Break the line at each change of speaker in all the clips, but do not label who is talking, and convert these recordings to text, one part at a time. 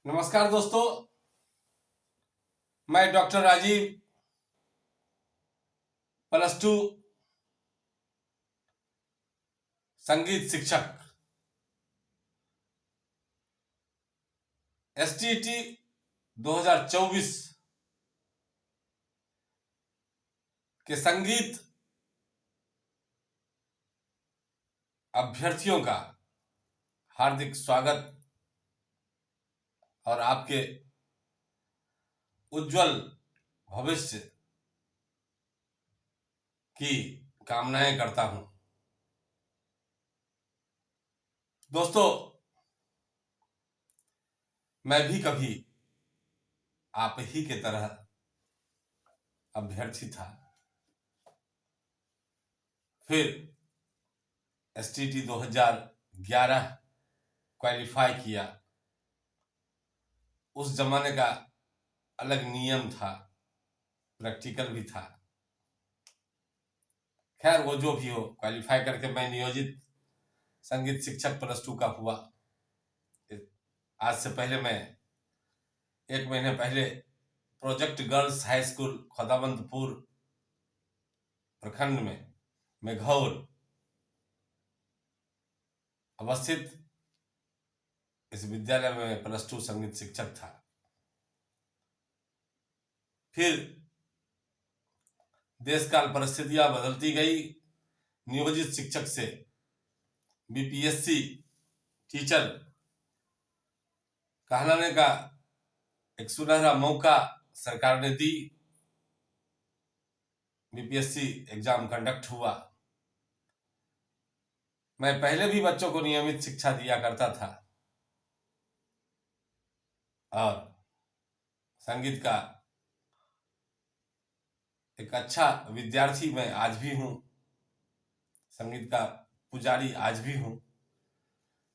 नमस्कार दोस्तों, मैं डॉक्टर राजीव +2 संगीत शिक्षक STT 2024 के संगीत अभ्यर्थियों का हार्दिक स्वागत और आपके उज्जवल भविष्य की कामनाएं करता हूं। दोस्तों, मैं भी कभी आप ही के तरह अभ्यर्थी था, फिर STT 2011 क्वालिफाई किया। उस जमाने का अलग नियम था, प्रैक्टिकल भी था। खैर, वो जो भी हो, क्वालिफाई करके मैं नियोजित संगीत शिक्षक +2 का हुआ। आज से पहले मैं 1 महीने पहले project girls high school Khodawandpur प्रखंड में मेघौर अवस्थित इस विद्यालय में +2 संगीत शिक्षक था। फिर देश काल परिस्थितियां बदलती गई। नियोजित शिक्षक से BPSC टीचर कहलाने का एक सुनहरा मौका सरकार ने दी। BPSC एग्जाम कंडक्ट हुआ। मैं पहले भी बच्चों को नियमित शिक्षा दिया करता था और संगीत का एक अच्छा विद्यार्थी मैं आज भी हूं, संगीत का पुजारी आज भी हूं।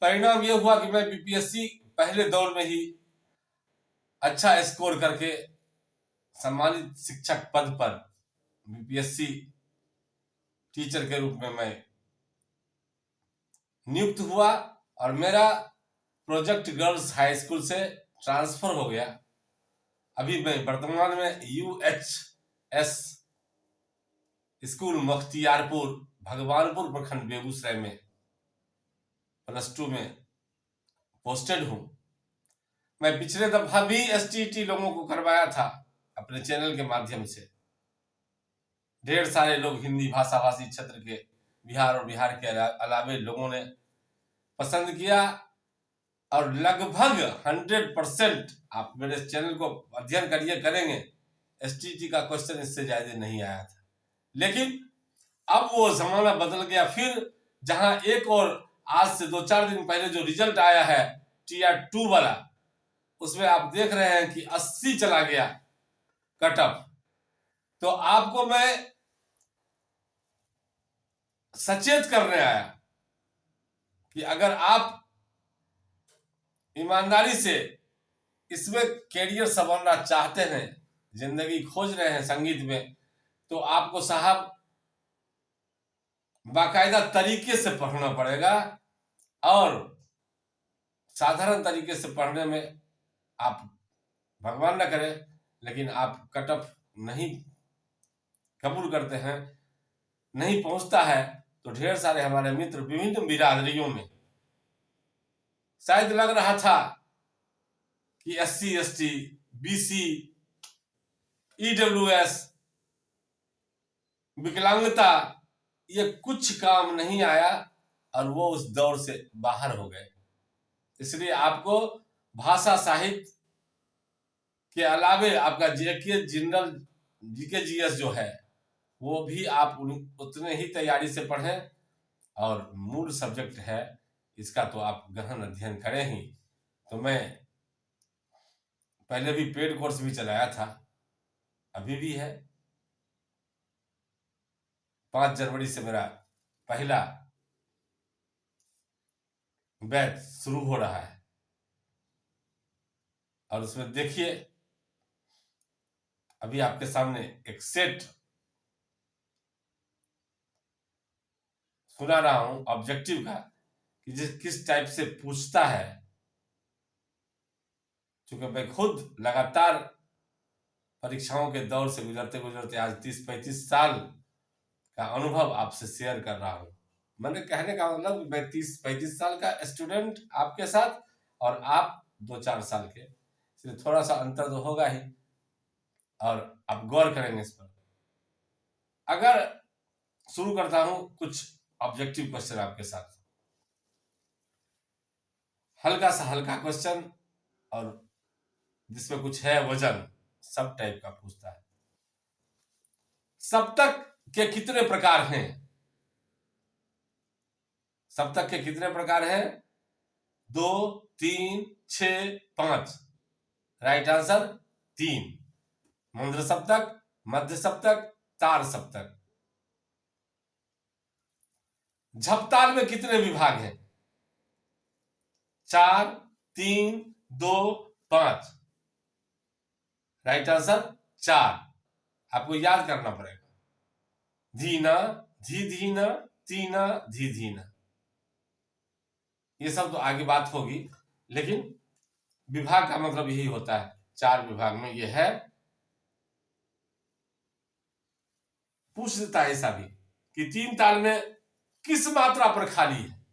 परिणाम यह हुआ कि मैं BPSC पहले दौर में ही अच्छा स्कोर करके सम्मानित शिक्षक पद पर BPSC टीचर के रूप में मैं नियुक्त हुआ और मेरा प्रोजेक्ट गर्ल्स हाई स्कूल से ट्रांसफर हो गया। अभी मैं वर्तमान में UHS स्कूल मुख्तियारपुर भगवानपुर प्रखंड बेगूसराय में +2 में पोस्टेड हूं। मैं पिछले दफा भी STT लोगों को करवाया था अपने चैनल के माध्यम से। ढेर सारे लोग हिंदी भाषा भाषी क्षेत्र के बिहार और बिहार के अलावे लोगों ने पसंद किया और लगभग 100% आप मेरे चैनल को अध्ययन करेंगे, STT का क्वेश्चन इससे ज्यादा नहीं आया था। लेकिन अब वो जमाना बदल गया। फिर जहां एक और आज से 2-4 दिन पहले जो रिजल्ट आया है Tier 2 वाला, उसमें आप देख रहे हैं कि 80 चला गया कट ऑफ। तो आपको मैं सचेत करने आया कि अगर आप ईमानदारी से इसमें कैरियर संवारना चाहते हैं, जिंदगी खोज रहे हैं संगीत में, तो आपको साहब बाकायदा तरीके से पढ़ना पड़ेगा। और साधारण तरीके से पढ़ने में आप भगवान न करे, लेकिन आप कट ऑफ नहीं कबूल करते हैं, नहीं पहुंचता है, तो ढेर सारे हमारे मित्र विभिन्न बिरादरियों में शायद लग रहा था कि SC ST BC EWS विकलांगता ये कुछ काम नहीं आया और वो उस दौर से बाहर हो गए। इसलिए आपको भाषा साहित्य के अलावे आपका JK जनरल GK GS जो है वो भी आप उतने ही तैयारी से पढ़ें, और मूल सब्जेक्ट है इसका तो आप गहन अध्ययन करें ही। तो मैं पहले भी पेड कोर्स भी चलाया था, अभी भी है। 5 जनवरी से मेरा पहला बैच शुरू हो रहा है और उसमें देखिए अभी आपके सामने एक सेट सुना रहा हूं ऑब्जेक्टिव का कि किस टाइप से पूछता है। चूंकि मैं खुद लगातार परीक्षाओं के दौर से गुजरते गुजरते आज 30-35 साल का अनुभव आपसे शेयर कर रहा हूं। मैंने कहने का मतलब मैं 30-35 साल का स्टूडेंट आपके साथ और आप 2-4 साल के, इसलिए थोड़ा सा अंतर तो होगा ही, और आप गौर करेंगे इस पर। अगर शुरू करता हूं कुछ ऑब्जेक्टिव क्वेश्चन आपके साथ, हल्का सा हल्का क्वेश्चन और जिसमें कुछ है वजन, सब टाइप का पूछता है। सप्तक के कितने प्रकार हैं? सप्तक के कितने प्रकार हैं? 2, 3, 6, 5। Right answer 3। मुंद्र सप्तक, मध्य सप्तक, तार सप्तक। झपताल में कितने विभाग हैं? 4, 3, 2, 5। Right answer 4। आपको याद करना पड़ेगा। धीना, धी धीना, तीना, धी धीना, ये सब तो आगे बात होगी, लेकिन विभाग का मतलब यही होता है। 4 विभाग में ये है। पूछ देता है ऐसा भी कि 3 ताल में किस मात्रा पर खाली है?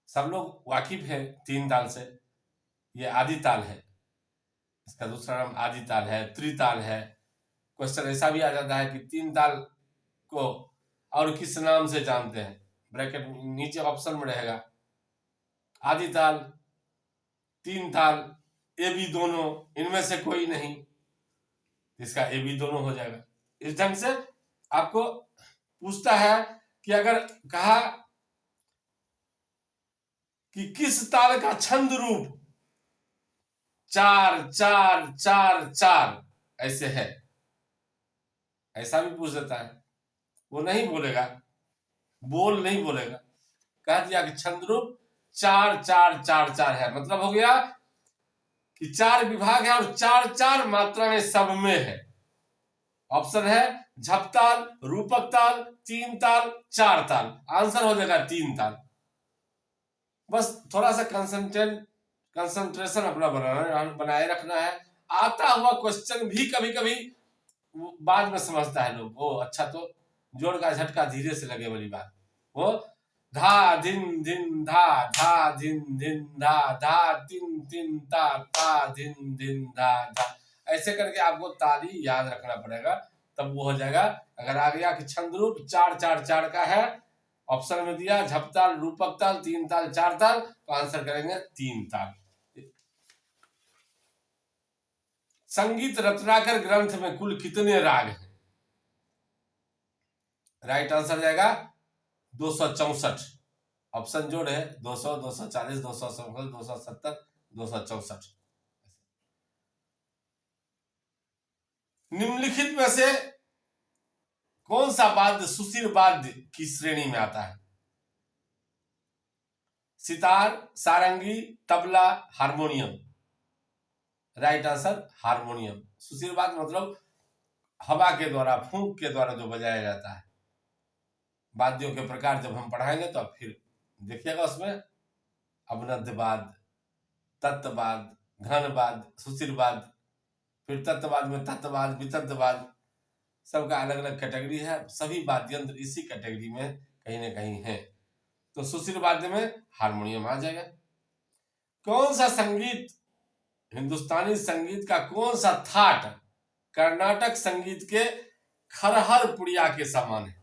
सब लोग वाकिफ है 3 ताल से। ये आदि ताल है, इसका दूसरा नाम आदि ताल है, त्रिताल है। क्वेश्चन ऐसा भी आ जाता है कि 3 ताल को और किस नाम से जानते हैं? ब्रैकेट नीचे ऑप्शन में रहेगा आदि ताल, 3 ताल, ए बी दोनों, इनमें से कोई नहीं, इसका ए बी दोनों हो जाएगा। इस ढंग से आपको पूछता है कि अगर कहा कि किस ताल का छंद रूप 4 4 4 4 ऐसे है, ऐसा भी पूछ देता है। वो नहीं बोलेगा, बोल नहीं बोलेगा, कह दिया कि छंद रूप 4 4 4 4 है, मतलब हो गया कि 4 विभाग है और 4 4 मात्रा में सब में है। ऑप्शन है झपताल, रूपक ताल, 3 ताल, 4 ताल। आंसर हो जाएगा 3 ताल। बस थोड़ा सा कंसंट्रेशन अपना बनाए रखना है। आता हुआ क्वेश्चन भी कभी कभी बाद में समझता है लोग, वो अच्छा तो जोड़ का झटका धीरे से लगे वाली बात। वो धा धिन धिन धा, धा धिन धिन धा, धा तिन तिन ता, ता धिन धिन धा धा, ऐसे करके आपको ताली याद रखना पड़ेगा, तब वो हो जाएगा। अगर आ गया कि छंद रूप 4 4 4 का है, ऑप्शन में दिया झपताल, रूपक ताल, 3 ताल, 4 ताल, तो आंसर करेंगे 3 ताल। संगीत रत्नाकर ग्रंथ में कुल कितने राग हैं? राइट आंसर जाएगा 264। ऑप्शन जोड़ है 200, 240, 267, 270, 264। निम्नलिखित में से कौन सा वाद्य सुशील वाद्य की श्रेणी में आता है? Sitar, sarangi, tabla, harmonium. Right answer harmonium. सुशील वाद्य मतलब हवा के द्वारा, फूंक के द्वारा जो बजाया जाता है। वाद्यों के प्रकार जब हम पढ़ाएंगे तो आप फिर देखिएगा उसमें अवनद्यवाद, तत्ववाद, घनवाद, सुशीलवाद, फिर तत्ववाद में तत्ववाद, वितत्ववाद, सबका अलग अलग कैटेगरी है। सभी वाद्य यंत्र इसी कैटेगरी में कहीं ना कहीं है। तो सुशील वाद्य में हारमोनियम आ जाएगा। कौन सा संगीत, हिंदुस्तानी संगीत का कौन सा थाट कर्नाटक संगीत के खरहर पुड़िया के समान है?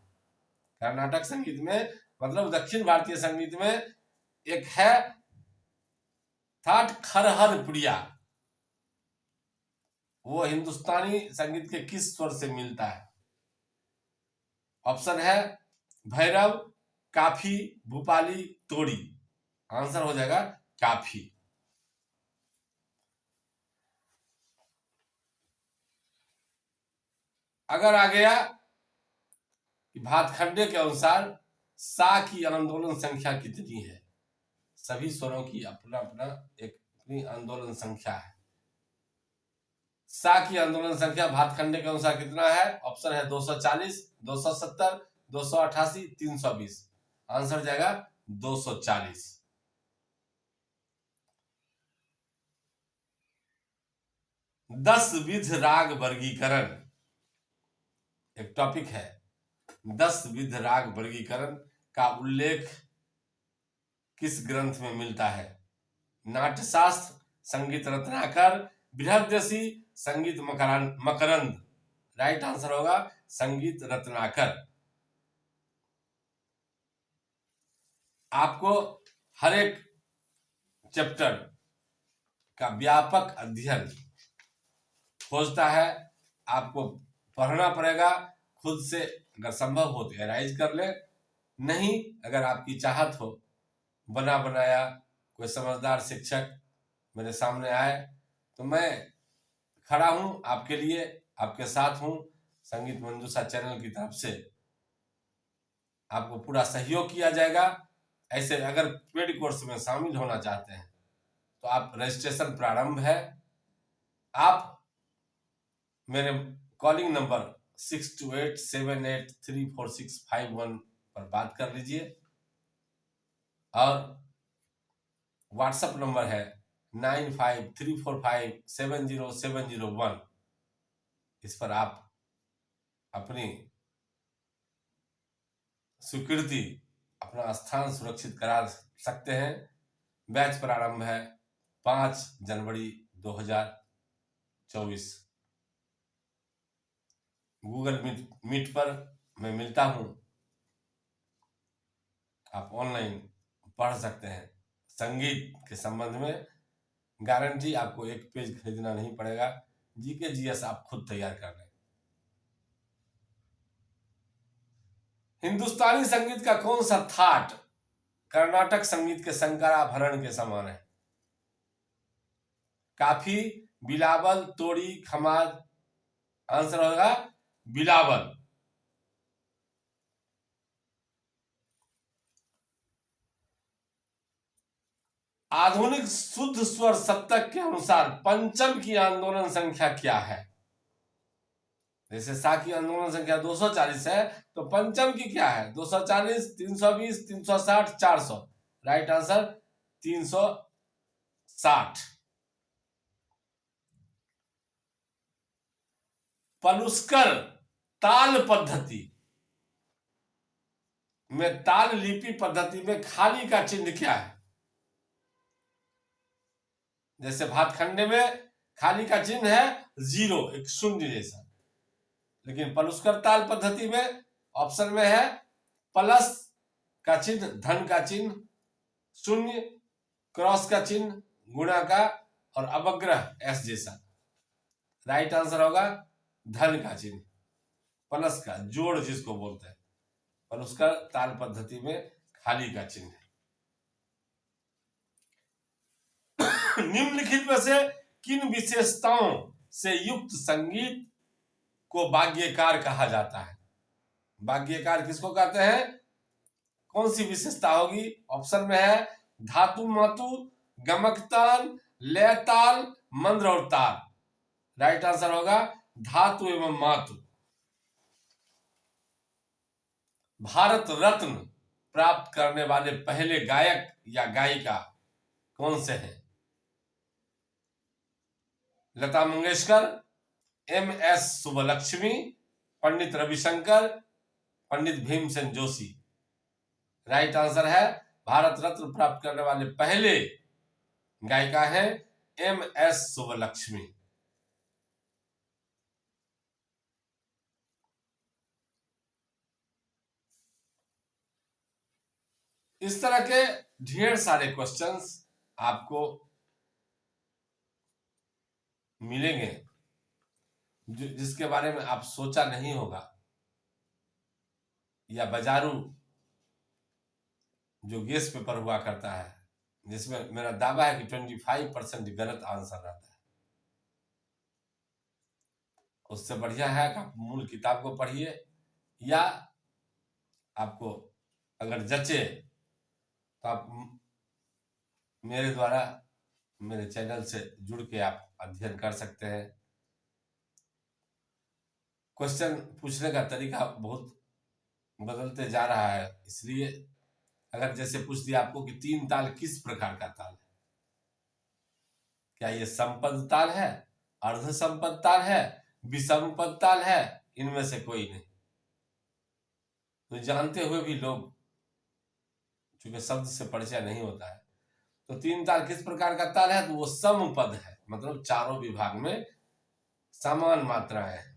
कर्नाटक संगीत में मतलब दक्षिण भारतीय संगीत में एक है थाट खरहर पुड़िया, वो हिंदुस्तानी संगीत के किस स्वर से मिलता है? ऑप्शन है भैरव, काफी, भूपाली, तोड़ी। आंसर हो जाएगा काफी। अगर आ गया कि भातखंडे के अनुसार सा की आंदोलन संख्या कितनी है? सभी स्वरों की अपना अपना एक अपनी आंदोलन संख्या है। सा की आंदोलन संख्या भातखंडे के अनुसार कितना है? ऑप्शन है 240, 270, 288, 320। आंसर जाएगा 240। 10 विध राग वर्गीकरण एक टॉपिक है। 10 विध राग वर्गीकरण का उल्लेख किस ग्रंथ में मिलता है? नाट्यशास्त्र, संगीत रत्नाकर, बृहदयसी, संगीत मकरंद। राइट आंसर होगा संगीत रत्नाकर। आपको हर एक चैप्टर का व्यापक अध्ययन खोजता है, आपको पढ़ना पड़ेगा। खुद से अगर संभव हो तो एनालाइज कर ले, नहीं अगर आपकी चाहत हो बना बनाया कोई समझदार शिक्षक मेरे सामने आए तो मैं खड़ा हूं आपके लिए, आपके साथ हूं। संगीत मंजूषा चैनल की तरफ से आपको पूरा सहयोग किया जाएगा। ऐसे अगर पेड कोर्स में शामिल होना चाहते हैं तो आप रजिस्ट्रेशन प्रारंभ है। आप मेरे कॉलिंग नंबर 6287834651 पर बात कर लीजिए और व्हाट्सएप नंबर है 9534570701। इस पर आप अपनी स्वीकृति, अपना स्थान सुरक्षित करा सकते हैं। बैच प्रारंभ है 5 जनवरी 2024। गूगल मीट पर मैं मिलता हूं, आप ऑनलाइन पढ़ सकते हैं। संगीत के संबंध में गारंटी, आपको एक पेज खरीदना नहीं पड़ेगा। जीके जीएस आप खुद तैयार कर लें। हिंदुस्तानी संगीत का कौन सा थाट कर्नाटक संगीत के शंकराभरण के समान है? काफी, बिलावल, तोड़ी, खमाज। आंसर होगा बिलावल। आधुनिक शुद्ध स्वर सप्तक के अनुसार पंचम की आंदोलन संख्या क्या है? जैसे सा की आंदोलन संख्या 240 है तो पंचम की क्या है? 240, 320, 360, 400। Right answer 360। पलुस्कर ताल पद्धति में, ताल लिपि पद्धति में खाली का चिन्ह क्या है? जैसे भातखंडे में खाली का चिन्ह है 0, एक शून्य जैसा, लेकिन पलुस्कर ताल पद्धति में ऑप्शन में है प्लस का चिन्ह, धन का चिन्ह, शून्य, क्रॉस का चिन्ह, गुणा का, और अवग्रह एस जैसा। राइट आंसर होगा धन का चिन्ह, प्लस का, जोड़ जिसको बोलते हैं। पलुस्कर ताल पद्धति में खाली का चिन्ह है। निम्नलिखित में से किन विशेषताओं से युक्त संगीत को वाग्यकार कहा जाता है? वाग्यकार किसको कहते हैं? कौन सी विशेषता होगी? ऑप्शन में है धातु मातु, गमक ताल, लय ताल, मंद्र और ताल। राइट आंसर होगा धातु एवं मातु। भारत रत्न प्राप्त करने वाले पहले गायक या गायिका कौन से हैं? Lata Mangeshkar, MS Subbulakshmi, Pandit Ravishankar, Pandit Bhimsen Joshi. Right answer है भारत रत्न प्राप्त करने वाले पहले गायिका हैं MS सुब्बलक्ष्मी। इस तरह के ढेर सारे क्वेश्चंस आपको मिलेंगे जिसके बारे में आप सोचा नहीं होगा, या बाजारू जो गेस पेपर हुआ करता है जिसमें मेरा दावा है कि 25% गलत आंसर रहता है। उससे बढ़िया है कि आप मूल किताब को पढ़िए, या आपको अगर जचे तो आप मेरे द्वारा, मेरे चैनल से जुड़ के आप अध्ययन कर सकते हैं। क्वेश्चन पूछने का तरीका बहुत बदलते जा रहा है, इसलिए अगर जैसे पूछ दिया आपको कि 3 ताल किस प्रकार का ताल है, क्या ये संपद ताल है, अर्ध संपत ताल है, विषमपद ताल है, इनमें से कोई नहीं। तो जानते हुए भी लोग चूंकि शब्द से परिचय नहीं होता है, तो तीन ताल किस प्रकार का ताल है? तो वो समपद है, मतलब चारों विभाग में समान मात्राएं हैं।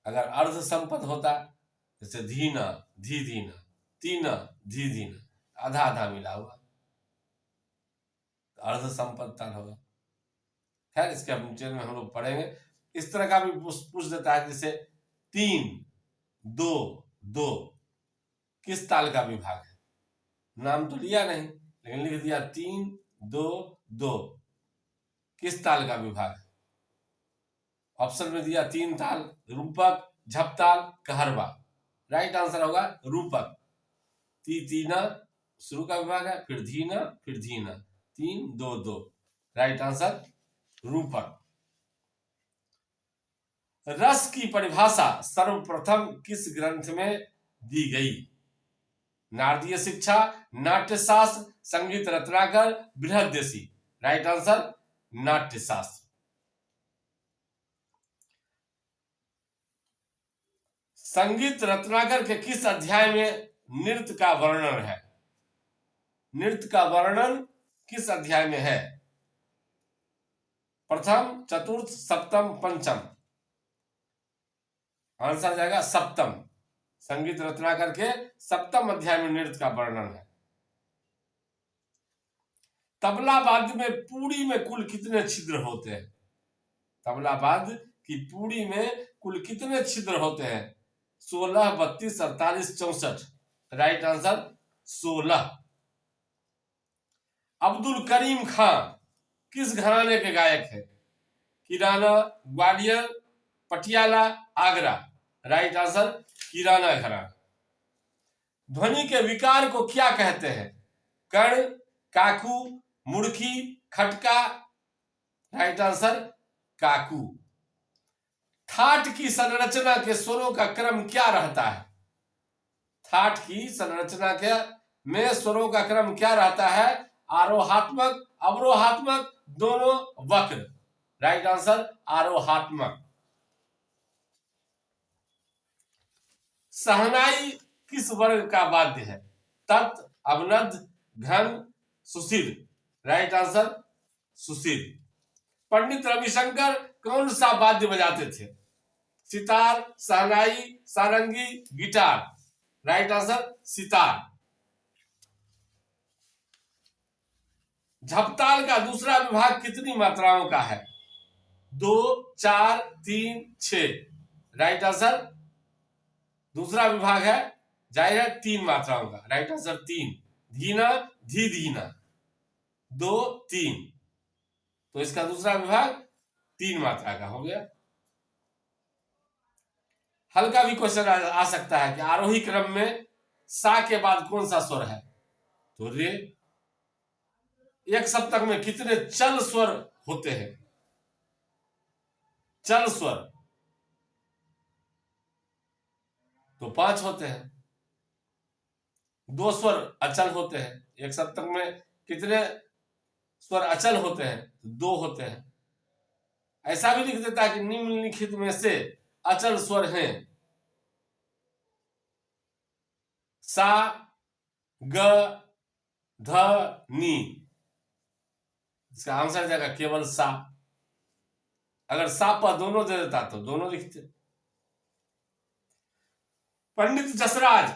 अगर अर्ध संपद होता, जैसे धीना, धी धीना, तीना, धी धीना, आधा आधा मिला हुआ, तो अर्ध संपद ताल होगा। खैर, इसके डिटेल में हम लोग पढ़ेंगे। इस तरह का भी पूछ देता है, जैसे 3 2 2 किस ताल का विभाग है? नाम तो लिया नहीं, लेकिन लिख दिया 3 2 2 किस ताल का विभाग है? ऑप्शन में दिया 3 ताल, रूपक, झपताल, कहरवा। राइट आंसर होगा रूपक। तीना शुरू का विभाग है, फिर धीना, फिर धीना, 3 2 2। राइट आंसर रूपक। रस की परिभाषा सर्वप्रथम किस ग्रंथ में दी गई? नारदीय शिक्षा, नाट्यशास्त्र, संगीत रत्नाकर, बृहद्देशी। Right answer Natyashastra. संगीत रत्नाकर के किस अध्याय में नृत्य का वर्णन है? नृत्य का वर्णन किस अध्याय में है? प्रथम, चतुर्थ, सप्तम, पंचम। आंसर जाएगा सप्तम। संगीत रत्नाकर के सप्तम अध्याय में नृत्य का वर्णन है। तबला वाद्य में पूड़ी में कुल कितने छिद्र होते हैं? तबला वाद्य की पूड़ी में कुल कितने छिद्र होते हैं? 16, 32, 48, 64। Right answer 16। अब्दुल करीम खान किस घराने के गायक है? किराना, ग्वालियर, पटियाला, आगरा। राइट आंसर किराना घराना। ध्वनि के विकार को क्या कहते हैं? कर्ण, काकू, मुड़की, खटका। राइट आंसर काकू। ठाठ की संरचना के स्वरों का क्रम क्या रहता है? ठाठ की संरचना के में स्वरों का क्रम क्या रहता है? आरोहात्मक, अवरोहात्मक, दोनों, वक्र। Right answer आरोहात्मक। शहनाई किस वर्ग का वाद्य है? तत्, अवनद, घन, सुशील। राइट आंसर सुशील। पंडित रविशंकर कौन सा वाद्य बजाते थे? Sitar, shehnai, sarangi, guitar. Right answer sitar. झपताल का दूसरा विभाग कितनी मात्राओं का है? 2, 4, 3, 6। राइट आंसर दूसरा विभाग है, जाहिर है 3 मात्राओं का। Right answer 3। धीना, धी धीना, 2, 3। तो इसका दूसरा विभाग 3 मात्रा का हो गया। हल्का भी क्वेश्चन आ सकता है कि आरोही क्रम में सा के बाद कौन सा स्वर है? तो रे। एक सप्तक में कितने चल स्वर होते हैं? चल स्वर तो 5 होते हैं। 2 स्वर अचल होते हैं। एक सप्तक में कितने स्वर अचल होते हैं? 2 होते हैं। ऐसा भी लिख देता है कि निम्नलिखित में से अचल स्वर हैं सा, ग, ध, नी। इसका आंसर जाएगा केवल सा। अगर सा पर दोनों दे देता तो दोनों लिखते। पंडित जसराज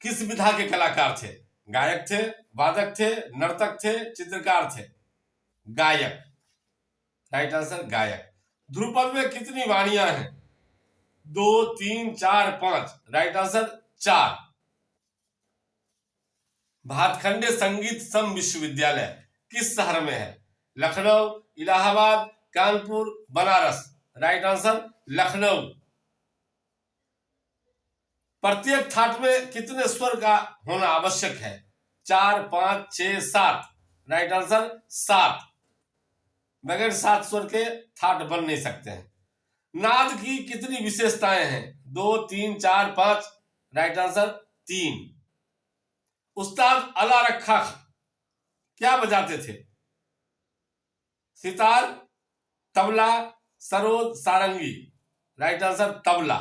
किस विधा के कलाकार थे? गायक थे, वादक थे, नर्तक थे, चित्रकार थे। गायक। राइट आंसर गायक। ध्रुपद में कितनी वाणियां हैं? 2, 3, 4, 5। Right answer 4। भातखंडे संगीत सम विश्वविद्यालय किस शहर में है? लखनऊ, इलाहाबाद, कानपुर, बनारस। Right answer Lucknow. प्रत्येक ठाट में कितने स्वर का होना आवश्यक है? 4, 5, 6, 7। Right answer 7। बगैर 7 स्वर के ठाट बन नहीं सकते हैं। नाद की कितनी विशेषताएं हैं? 2, 3, 4, 5। Right answer 3। उस्ताद अला रखा क्या बजाते थे? सितार, तबला, सरोद, सारंगी। Right answer tabla.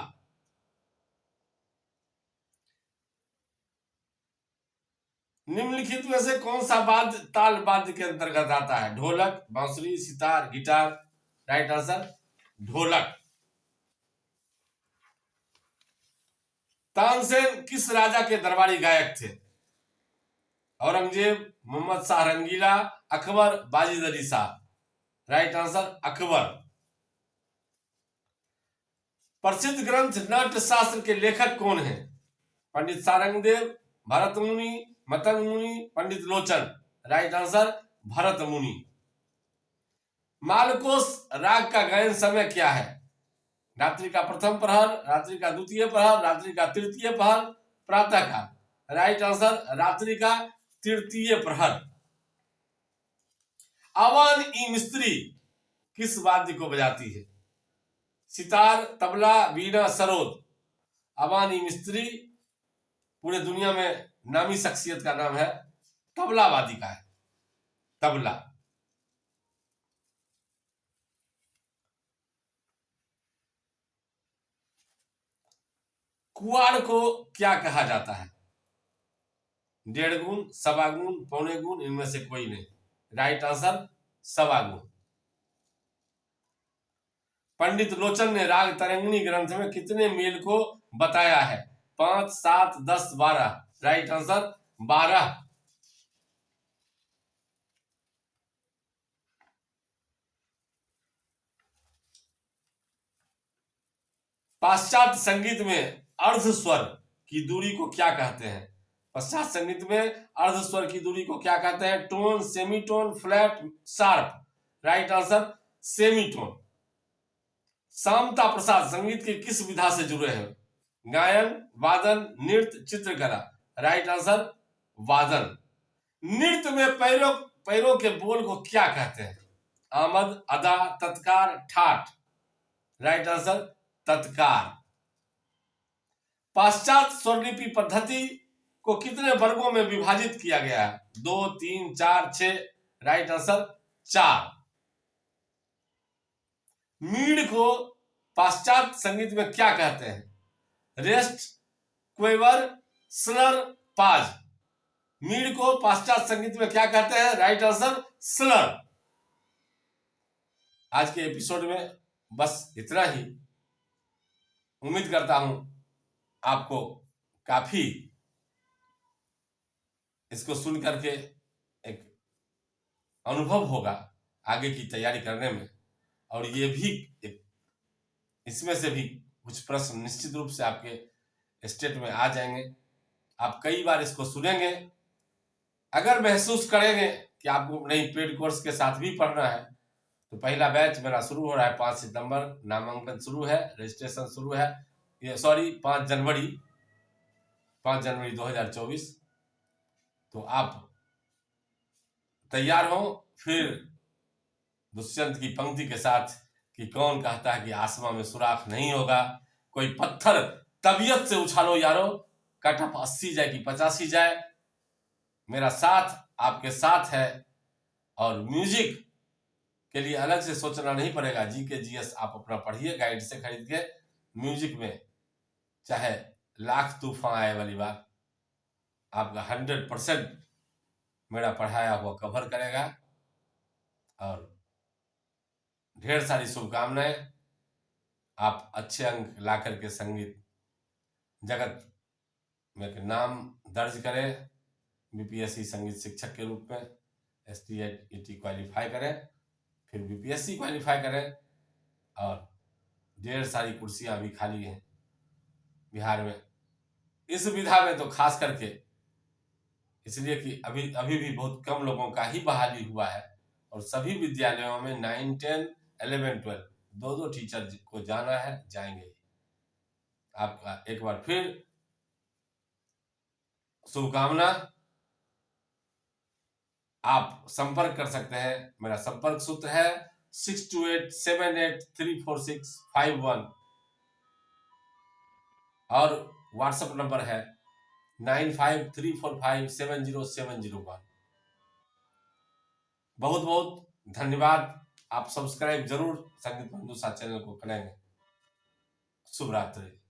निम्नलिखित में से कौन सा वाद्य ताल वाद्य के अंतर्गत आता है? ढोलक, बांसुरी, सितार, गिटार। राइट आंसर ढोलक। तानसेन किस राजा के दरबारी गायक थे? औरंगजेब, मोहम्मद शाह रंगीला, अकबर, बाजिद अली शाह। Right answer Akbar. प्रसिद्ध ग्रंथ नाट्य शास्त्र के लेखक कौन हैं? पंडित सारंगदेव, भरत मुनि, मतंग मुनि, पंडित लोचन। राइट आंसर भरत मुनि। मालकोस राग का गायन समय क्या है? रात्रि का प्रथम प्रहर, रात्रि का द्वितीय प्रहर, रात्रि का तृतीय प्रहर, प्रातः काल। राइट आंसर रात्रि का तृतीय प्रहर। आवान ई मिस्त्री किस वाद्य को बजाती है? सितार, तबला, वीणा, सरोद। अवानी मिस्त्री पूरे दुनिया में नामी शख्सियत का नाम है, तबला वादिका है, तबला। कुआड़ को क्या कहा जाता है? डेढ़ गुण, सवा गुण, पौने गुण, इनमें से कोई नहीं। राइट आंसर सवा गुण। पंडित लोचन ने राग तरंगिणी ग्रंथ में कितने मेल को बताया है? 5, 7, 10, 12। Right answer 12। पाश्चात्य संगीत में अर्ध स्वर की दूरी को क्या कहते हैं? पाश्चात्य संगीत में अर्ध स्वर की दूरी को क्या कहते हैं? Tone, semitone, flat, sharp. Right answer semitone. Samta Prasad संगीत की किस विधा से जुड़े हैं? गायन, वादन, नृत्य, चित्रकला। राइट आंसर वादन। नृत्य में पैरों के बोल को क्या कहते हैं? आमद, अदा, तत्कार, ठाठ। राइट आंसर तत्कार। पाश्चात्य स्वरलिपि पद्धति को कितने वर्गों में विभाजित किया गया है? 2, 3, 4, 6। Right answer 4। मीड को पाश्चात्य संगीत में क्या कहते हैं? रेस्ट, क्वेवर, स्लर, पाज। मीड को पाश्चात्य संगीत में क्या कहते हैं? Right answer Slur. आज के एपिसोड में बस इतना ही। उम्मीद करता हूं आपको काफी इसको सुन करके एक अनुभव होगा आगे की तैयारी करने में, और ये भी इसमें से भी कुछ प्रश्न निश्चित रूप से आपके स्टेट में आ जाएंगे। आप कई बार इसको सुनेंगे, अगर महसूस करेंगे कि आपको नहीं पेड कोर्स के साथ भी पढ़ना है, तो पहला बैच मेरा शुरू हो रहा है 5 सितंबर। नामांकन शुरू है, रजिस्ट्रेशन शुरू है, ये 5 जनवरी 2024। तो आप तैयार हो फिर दुष्यंत की पंक्ति के साथ कि कौन कहता है कि आसमां में सुराख नहीं होगा, कोई पत्थर तबीयत से उछालो यारो, कटअप 80 जाए कि 85 जाए, मेरा साथ आपके साथ है। और म्यूजिक के लिए अलग से सोचना नहीं पड़ेगा। जीके जीएस आप अपना पढ़िए गाइड से खरीद के। म्यूजिक में चाहे लाख तूफान आए वाली बात, आपका 100% मेरा पढ़ाया हुआ कवर करेगा। और ढेर सारी शुभकामनाएं। आप अच्छे अंक ला करके संगीत जगत में नाम दर्ज करें, बीपीएससी संगीत शिक्षक के रूप में STET क्वालिफाई करें, फिर बीपीएससी क्वालिफाई करें। और ढेर सारी कुर्सियां अभी खाली हैं बिहार में, इस विधा में तो खास करके इसलिए कि अभी भी बहुत कम लोगों का ही बहाली हुआ है। और सभी विद्यालयों में 9, 10, 11, 12 दो टीचर को जाना है, जाएंगे। आपका एक बार फिर शुभकामना। आप संपर्क कर सकते हैं, मेरा संपर्क सूत्र है 6287834651 और व्हाट्सएप नंबर है 9534570701। बहुत बहुत धन्यवाद आप सब्सक्राइब जरूर संगीत बंधु साथ चैनल को करेंगे। शुभ रात्रि।